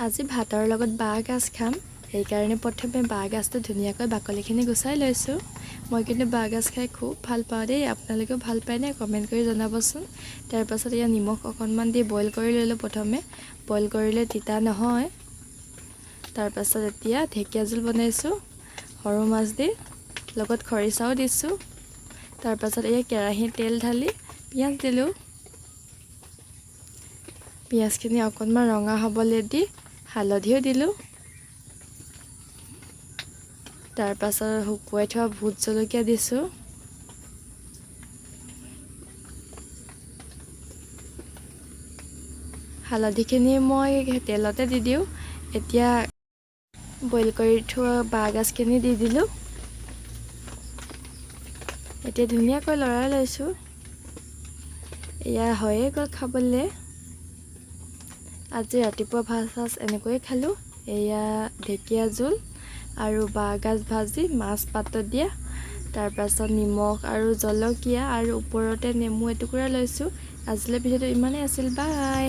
আজি ভাতৰ লগত বাঁহগাজ খাম। সেইকাৰণে প্ৰথমে বাঁহগাজটো ধুনীয়াকৈ বাকলিখিনি গুচাই লৈছোঁ। মই কিন্তু বাঁহগাজ খাই খুব ভাল পাওঁ দেই। আপোনালোকেও ভাল পায়নে কমেণ্ট কৰি জনাবচোন। তাৰপাছত ইয়াত নিমখ অকণমান দি বইল কৰি ল'লোঁ প্ৰথমে। বইল কৰিলে তিতা নহয়। তাৰপাছত এতিয়া ঢেকীয়া জোল বনাইছোঁ সৰু মাছ দি, লগত খৰিচাও দিছোঁ। তাৰপাছত এই কেৰাহীত তেল ঢালি পিঁয়াজ দিলোঁ। পিঁয়াজখিনি অকণমান ৰঙা হ'বলৈ দি হালধিও দিলোঁ। তাৰপাছত শুকুৱাই থোৱা ভোট জলকীয়া দিছোঁ। হালধিখিনি মই তেলতে দি দিওঁ। এতিয়া বইল কৰি থোৱা বাঁহগাজখিনি দি দিলোঁ। এতিয়া ধুনীয়াকৈ লৰাই লৈছোঁ। এয়া হৈয়ে গ'ল খাবলৈ। আজি ৰাতিপুৱা ভাত সাজ এনেকৈয়ে খালোঁ। এয়া ঢেকীয়া জোল আৰু বাঁহগাজ ভাজি, মাছ পাতত দিয়া, তাৰপাছত নিমখ আৰু জলকীয়া আৰু ওপৰতে নেমু এটুকুৰা লৈছোঁ। আজিলৈ ভিডিঅ'টো ইমানেই আছিল, বাই।